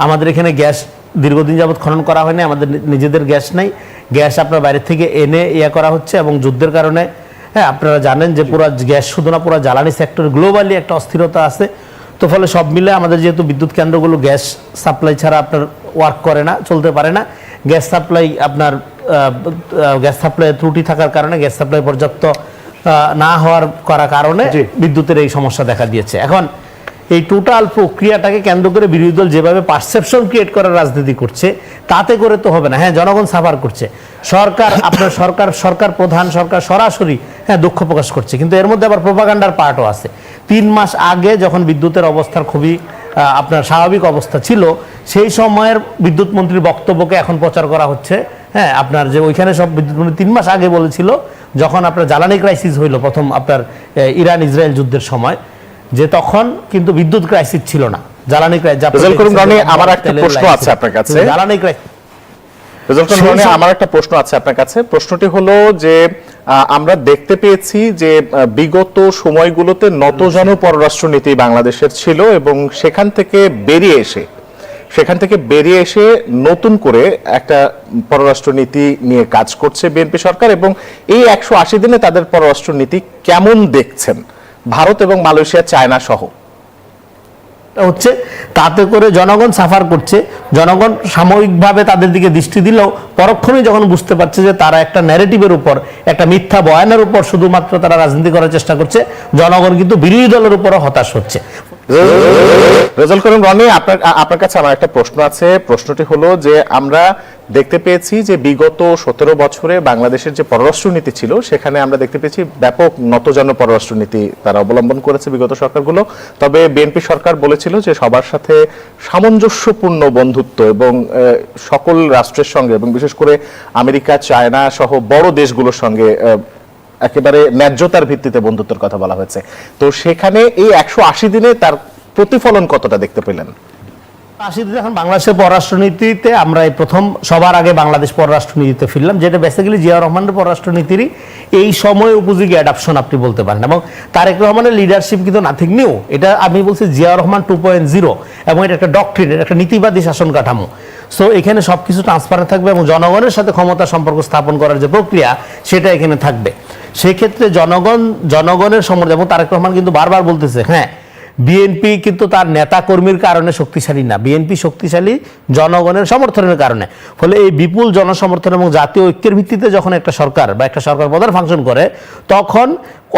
আমাদের এখানে গ্যাস দীর্ঘদিন যাবৎ খনন করা হয়নি, আমাদের নিজেদের গ্যাস নাই, গ্যাস আপনার বাইরে থেকে এনে করা হচ্ছে। এবং যুদ্ধের কারণে হ্যাঁ আপনারা জানেন যে পুরো গ্যাস শুধু না, পুরো জ্বালানি সেক্টর গ্লোবালি একটা অস্থিরতা আছে। তো ফলে সব মিলে আমাদের যেহেতু বিদ্যুৎ কেন্দ্রগুলো গ্যাস সাপ্লাই ছাড়া আপনার ওয়ার্ক করে না, চলতে পারে না। গ্যাস সাপ্লাই আপনার গ্যাস সাপ্লাই ত্রুটি থাকার কারণে, গ্যাস সাপ্লাই পর্যাপ্ত না হওয়ার কারণে বিদ্যুতের এই সমস্যা দেখা দিয়েছে। এখন এই টোটাল প্রক্রিয়াটাকে কেন্দ্র করে বিরোধী দল যেভাবে পারসেপশন ক্রিয়েট করার রাজনীতি করছে, তাতে করে তো হবে না। হ্যাঁ জনগণ সাফার করছে, সরকার আপনার সরকার প্রধান, সরকার সরাসরি হ্যাঁ দুঃখ প্রকাশ করছে, কিন্তু এর মধ্যে আবার প্রোপাগান্ডার পার্টও আছে। 3 মাস আগে যখন বিদ্যুতের অবস্থার খুবই আপনার স্বাভাবিক অবস্থা ছিল, সেই সময়ের বিদ্যুৎ মন্ত্রীর বক্তব্যকে এখন প্রচার করা হচ্ছে। হ্যাঁ আপনার যে ওইখানে সব বিদ্যুৎ মন্ত্রী 3 মাস আগে বলেছিল, যখন আপনার জ্বালানি ক্রাইসিস হইল প্রথম আপনার ইরান ইসরায়েল যুদ্ধের সময়, যে তখন কিন্তু বিদ্যুৎ ক্রাইসিস ছিল না, জ্বালানি ক্রাইসিস। আমার একটা প্রশ্ন আছে আপনার কাছে, জ্বালানি ক্রাইসিস। আমার একটা প্রশ্ন আছে আপনার কাছে। প্রশ্নটি হলো যে আমরা দেখতে পেয়েছি যে বিগত সময়গুলোতে নতজানু পররাষ্ট্রনীতি বাংলাদেশের ছিল, এবং সেখান থেকে বেরিয়ে এসে নতুন করে একটা পররাষ্ট্রনীতি নিয়ে কাজ করছে বিএনপি সরকার। এবং এই 180 দিনে তাদের পররাষ্ট্রনীতি কেমন দেখছেন ভারত এবং মালয়েশিয়া, চায়না সহ? হচ্ছে তাতে করে জনগণ সাফার করছে। জনগণ সাময়িকভাবে তাদের দিকে দৃষ্টি দিলেও পরক্ষণেই যখন বুঝতে পারছে যে তারা একটা ন্যারেটিভের উপর, একটা মিথ্যা বয়ানের উপর শুধুমাত্র তারা রাজনীতি করার চেষ্টা করছে, জনগণ কিন্তু বিরোধী দলের উপরও হতাশ হচ্ছে। রেজাউল করিম রনি, আপনার কাছে আমার একটা প্রশ্ন আছে। প্রশ্নটি হলো যে আমরা দেখতে পেয়েছি যে বিগত 17 বছরে বাংলাদেশের যে পররাষ্ট্রনীতি ছিল, সেখানে আমরা দেখতে পেয়েছি ব্যাপক নতজানু পররাষ্ট্রনীতি তারা অবলম্বন করেছে বিগত সরকারগুলো। তবে বিএনপি সরকার বলেছিল যে সবার সাথে সামঞ্জস্যপূর্ণ বন্ধুত্ব, এবং সকল রাষ্ট্রের সঙ্গে, এবং বিশেষ করে আমেরিকা, চায়না সহ বড় দেশগুলোর সঙ্গে একেবারে ন্যায্যতার ভিত্তিতে বন্ধুত্বের কথা বলা হয়েছে। তো সেখানে এই 180 দিনে তার প্রতিফলন কতটা দেখতে পেলেন? 80 দিনে এখন বাংলাদেশের পররাষ্ট্রনীতিতে আমরা এই প্রথম সবার আগে বাংলাদেশ পররাষ্ট্রনীতিতে ফিরলাম, যেটা বেসিক্যালি জিয়া রহমানের পররাষ্ট্রনীতিরই এই সময় উপযোগী অ্যাডাপশন আপনি বলতে পারেন। এবং তারেক রহমানের লিডারশিপ কিন্তু নাথিং নিউ, এটা আমি বলছি জিয়া রহমান 2.0, এবং এটা একটা ডক্ট্রিন, এটা একটা নীতিবাদী শাসন কাঠামো। সো এখানে সবকিছু ট্রান্সপারেন্ট থাকবে, এবং জনগণের সাথে ক্ষমতা সম্পর্ক স্থাপন করার যে প্রক্রিয়া, সেটা এখানে থাকবে। সেক্ষেত্রে জনগণের সমর্থন, এবং তারেক রহমান কিন্তু বারবার বলতেছে হ্যাঁ বিএনপি কিন্তু তার নেতা কর্মীর কারণে শক্তিশালী না, বিএনপি শক্তিশালী জনগণের সমর্থনের কারণে। ফলে এই বিপুল জনসমর্থন এবং জাতীয় ঐক্যের ভিত্তিতে যখন একটা সরকার বা একটা সরকার প্রধান ফাংশন করে, তখন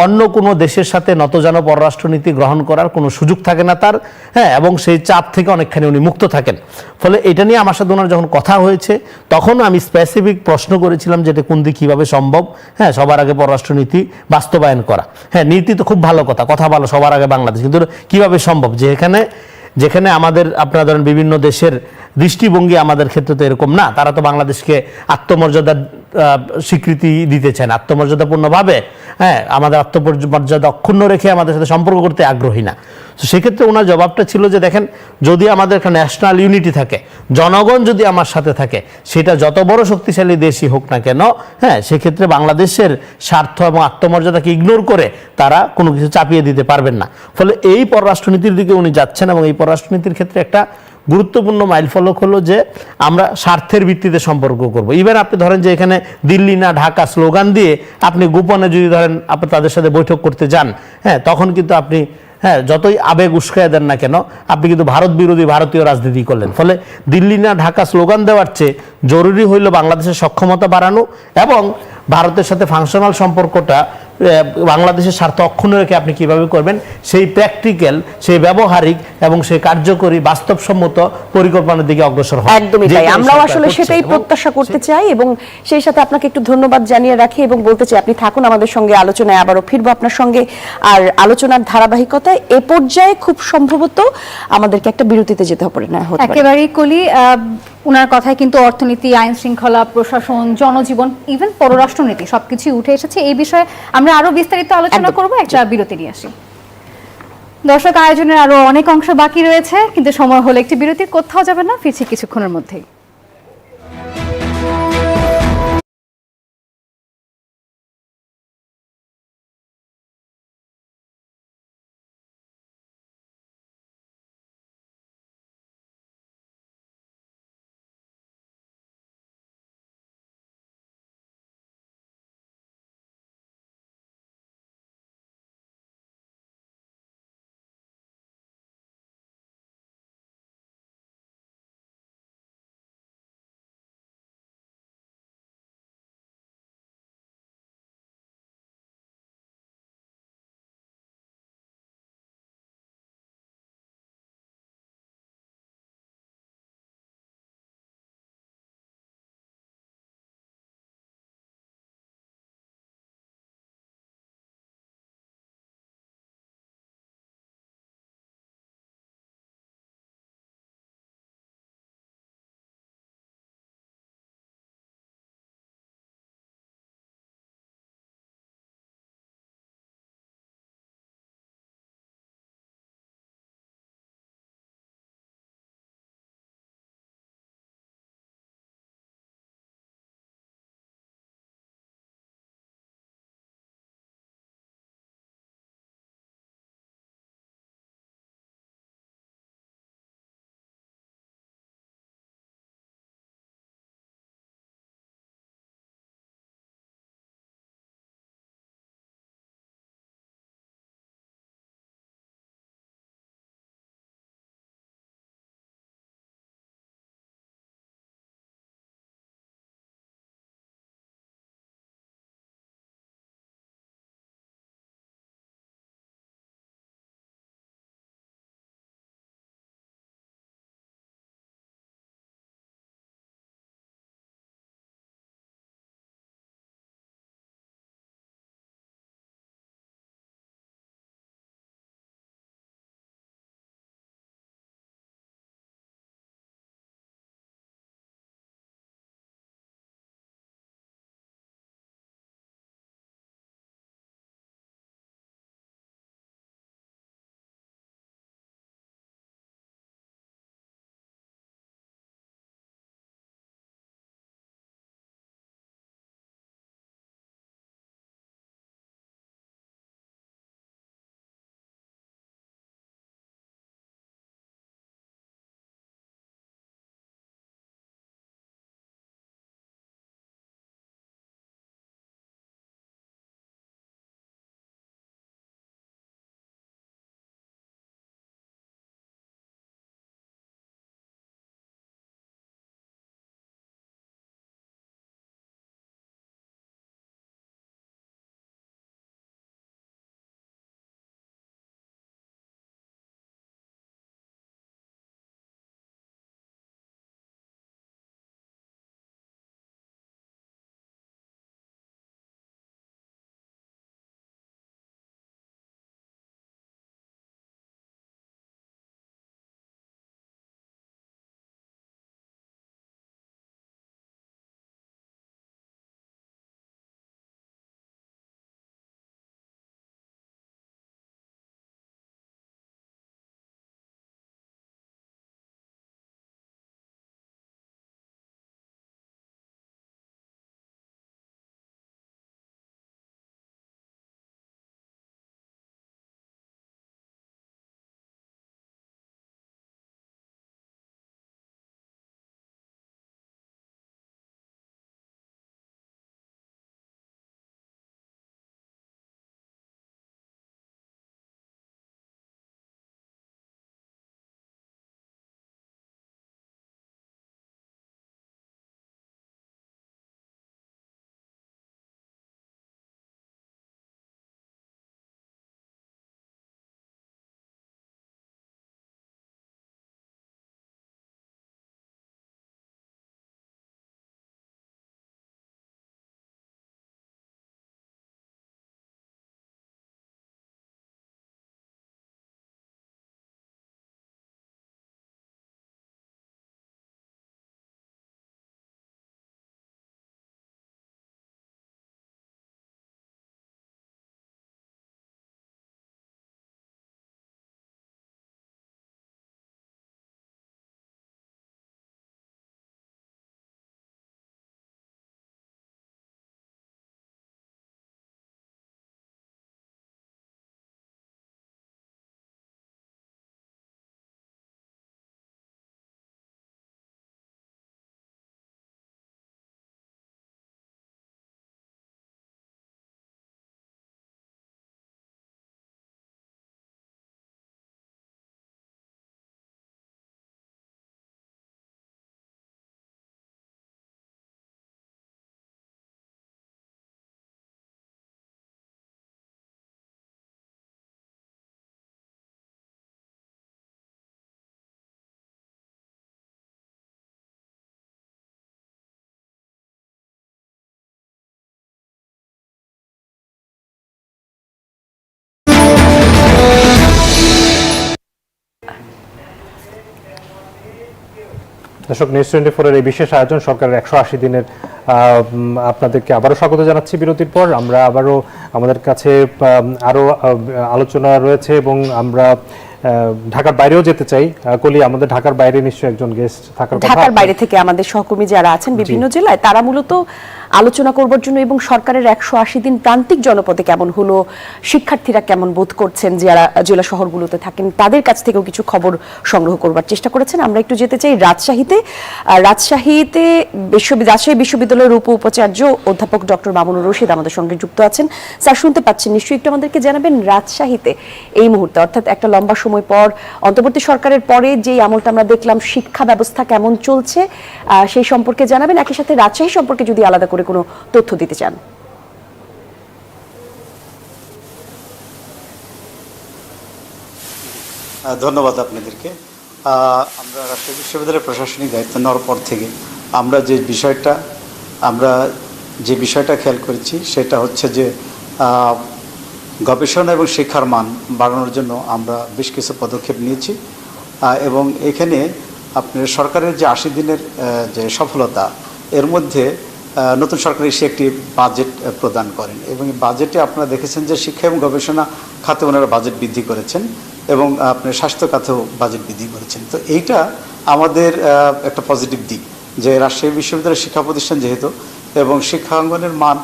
অন্য কোনো দেশের সাথে নতজানু পররাষ্ট্রনীতি গ্রহণ করার কোনো সুযোগ থাকে না তার। হ্যাঁ এবং সেই চাপ থেকে অনেকখানি উনি মুক্ত থাকেন। ফলে এটা নিয়ে আমার সাথে ওনার যখন কথা হয়েছে, তখন আমি স্পেসিফিক প্রশ্ন করেছিলাম যে এটা কোন দিক কীভাবে সম্ভব। হ্যাঁ সবার আগে পররাষ্ট্রনীতি বাস্তবায়ন করা, হ্যাঁ নীতি তো খুব ভালো কথা ভালো, সবার আগে বাংলাদেশ, কিন্তু কিভাবে সম্ভব যে যেখানে আমাদের আপনারা ধরেন বিভিন্ন দেশের দৃষ্টিভঙ্গি আমাদের ক্ষেত্রে তো এরকম না, তারা তো বাংলাদেশকে আত্মমর্যাদার স্বীকৃতি দিতে চান আত্মমর্যাদাপূর্ণভাবে। হ্যাঁ আমাদের আত্মমর্যাদা অক্ষুণ্ণ রেখে আমাদের সাথে সম্পর্ক করতে আগ্রহী না। তো সেক্ষেত্রে ওনার জবাবটা ছিল যে দেখেন, যদি আমাদের একটা ন্যাশনাল ইউনিটি থাকে, জনগণ যদি আমার সাথে থাকে, সেটা যত বড় শক্তিশালী দেশই হোক না কেন, হ্যাঁ সেক্ষেত্রে বাংলাদেশের স্বার্থ এবং আত্মমর্যাদাকে ইগনোর করে তারা কোনো কিছু চাপিয়ে দিতে পারবেন না। ফলে এই পররাষ্ট্রনীতির দিকে উনি যাচ্ছেন, এবং এই পররাষ্ট্রনীতির ক্ষেত্রে একটা গুরুত্বপূর্ণ মাইলফলক হলো যে আমরা স্বার্থের ভিত্তিতে সম্পর্ক করব। ইভেন আপনি ধরেন যে এখানে দিল্লি না ঢাকা স্লোগান দিয়ে আপনি গোপনে যদি ধরেন আপনি তাদের সাথে বৈঠক করতে যান, হ্যাঁ তখন কিন্তু আপনি যতই আবেগ উস্কায় দেন না কেন, আপনি কিন্তু ভারত বিরোধী ভারতীয় রাজনীতি করলেন। ফলে দিল্লি না ঢাকা স্লোগান দেওয়ার চেয়ে জরুরি হইল বাংলাদেশের সক্ষমতা বাড়ানো, এবং ভারতের সাথে ফাংশনাল সম্পর্কটা বাংলাদেশের স্বার্থ অক্ষুণ্ণ রেখে আপনি কিভাবে করবেন, সেই প্র্যাকটিক্যাল, সেই ব্যবহারিক এবং সেই কার্যকরী বাস্তবসম্মত পরিকল্পনার দিকে অগ্রসর হয়। একদমই তাই, আমরাও আসলে সেটাই প্রত্যাশা করতে চাই, এবং সেই সাথে আপনাকে একটু ধন্যবাদ জানিয়ে রাখি এবং বলতে চাই আপনি থাকুন আমাদের সঙ্গে, আলোচনায় আবারও ফিরবো আপনার সঙ্গে। আর আলোচনার ধারাবাহিকতায় এ পর্যায়ে খুব সম্ভবত আমাদেরকে একটা বিরতিতে যেতে হবে না। একেবারেই কলি, ওনার কথায় কিন্তু অর্থনীতি, আইন শৃঙ্খলা, প্রশাসন, জনজীবন, ইভেন পররাষ্ট্রনীতি সবকিছু উঠে এসেছে। এই বিষয়ে আমরা আরো বিস্তারিত আলোচনা করব, একটা বিরতি নিয়ে আসি। দর্শক, আয়োজনের আরো অনেক অংশ বাকি রয়েছে, কিন্তু সময় হলো একটি বিরতির, কোথাও যাবে না, ফিরছি কিছুক্ষণের মধ্যেই। দর্শক, নিউজ 24 এর এই বিশেষ আয়োজন সরকারের 180 দিনের আপনাদেরকে আবারও স্বাগত জানাচ্ছি বিরতির পর। আমরা আবারও আমাদের কাছে আরো আলোচনা রয়েছে এবং আমরা ঢাকার বাইরেও যেতে চাই। কলি, আমাদের ঢাকার বাইরে নিশ্চয়ই একজন গেস্ট থাকার কথা। ঢাকার বাইরে থেকে আমাদের সহকর্মী যারা আছেন বিভিন্ন জেলায়, তারা মূলত আলোচনা করবার জন্য এবং সরকারের 180 দিন প্রান্তিক জনপদে কেমন হলো, শিক্ষার্থীরা কেমন বোধ করছেন, যারা জেলা শহরগুলোতে থাকেন তাদের কাছ থেকেও কিছু খবর সংগ্রহ করবার চেষ্টা করেছেন। আমরা একটু যেতে চাই রাজশাহীতে। রাজশাহী বিশ্ববিদ্যালয়ের উপ উপাচার্য অধ্যাপক ডক্টর মামুনুর রশিদ আমাদের সঙ্গে যুক্ত আছেন। স্যার, শুনতে পাচ্ছেন নিশ্চয়ই, একটু আমাদেরকে জানাবেন রাজশাহীতে এই মুহূর্তে, অর্থাৎ একটা লম্বা সময় পর অন্তর্বর্তী সরকারের পরে যেই আমলটা আমরা দেখলাম, শিক্ষা ব্যবস্থা কেমন চলছে সেই সম্পর্কে জানাবেন। একই সাথে রাজশাহী সম্পর্কে যদি আলাদা করে কোনো তথ্য দিতে চান। ধন্যবাদ আপনাদেরকে। আমরা রাজশাহী বিশ্ববিদ্যালয়ের প্রশাসনিক দায়িত্ব নেওয়ার পর থেকে আমরা যে বিষয়টা খেয়াল করেছি সেটা হচ্ছে যে গবেষণা এবং শিক্ষার মান বাড়ানোর জন্য আমরা বেশ কিছু পদক্ষেপ নিয়েছি এবং এখানে আপনার সরকারের যে 80 দিনের যে সফলতা, এর মধ্যে নতুন সরকার এসে একটি বাজেট প্রদান করেন এবং এই বাজেটে আপনারা দেখেছেন যে শিক্ষা এবং গবেষণা খাতে ওনারা বাজেট বৃদ্ধি করেছেন এবং আপনার স্বাস্থ্য খাতেও বাজেট বৃদ্ধি করেছেন। তো এইটা আমাদের একটা পজিটিভ দিক যে রাজশাহী বিশ্ববিদ্যালয়ের শিক্ষা প্রতিষ্ঠান যেহেতু এবং শিক্ষাঙ্গনের মান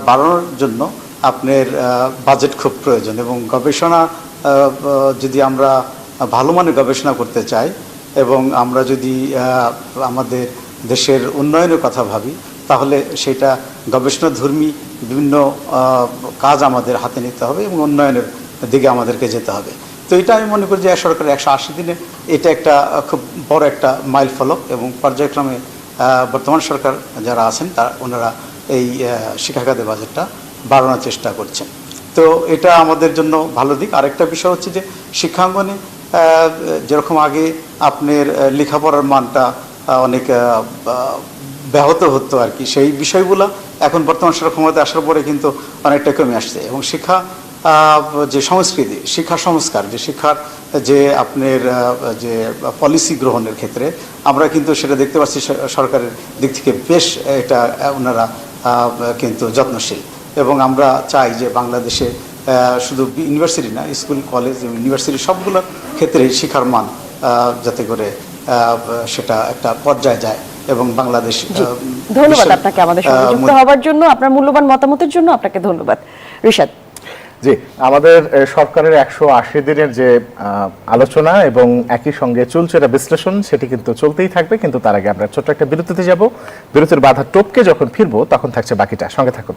বাড়ানোর জন্য আপনার বাজেট খুব প্রয়োজন এবং গবেষণা যদি আমরা ভালো মানের গবেষণা করতে চাই এবং আমরা যদি আমাদের দেশের উন্নয়নের কথা ভাবি, তাহলে সেটা গবেষণাধর্মী বিভিন্ন কাজ আমাদের হাতে নিতে হবে এবং উন্নয়নের দিকে আমাদেরকে যেতে হবে। তো এটা আমি মনে করি যে সরকারের 180 দিনে এটা একটা খুব বড় একটা মাইল ফলক এবং পর্যায়ক্রমে বর্তমান সরকার যারা আছেন ওনারা এই শিক্ষাখাতে বাজেটটা বাড়ানোর চেষ্টা করছেন। তো এটা আমাদের জন্য ভালো দিক। আরেকটা বিষয় হচ্ছে যে শিক্ষাঙ্গনে যেরকম আগে আপনার লেখাপড়ার মানটা অনেক ব্যাহত হতো আর কি, সেই বিষয়গুলো এখন বর্তমান সরকার ক্ষমতা আসার পরে কিন্তু অনেকটা কমে আসছে এবং শিক্ষা যে সংস্কৃতি, শিক্ষা সংস্কার, যে শিক্ষার যে আপনার যে পলিসি গ্রহণের ক্ষেত্রে আমরা কিন্তু সেটা দেখতে পাচ্ছি সরকারের দিক থেকে বেশ এটা ওনারা কিন্তু যত্নশীল এবং আমরা চাই যে বাংলাদেশে শুধু ইউনিভার্সিটি না, স্কুল, কলেজ, ইউনিভার্সিটি সবগুলোর ক্ষেত্রে শিক্ষার মান যাতে করে সেটা একটা পর্যায়ে যায় এবং বাংলাদেশ। ধন্যবাদ আপনাকে আমাদের সঙ্গে যুক্ত হওয়ার জন্য, আপনার মূল্যবান মতামতের জন্য আপনাকে ধন্যবাদ। ঋষাদ। জি, আমাদের সরকারের 180 দিনের যে আলোচনা এবং একই সঙ্গে চুলচেরা বিশ্লেষণ সেটি কিন্তু চলতেই থাকবে, কিন্তু তার আগে আমরা ছোট্ট একটা বিরতিতে যাব। বিরতির বাধা টপকে যখন ফিরবো তখন থাকছে বাকিটা, সঙ্গে থাকুন।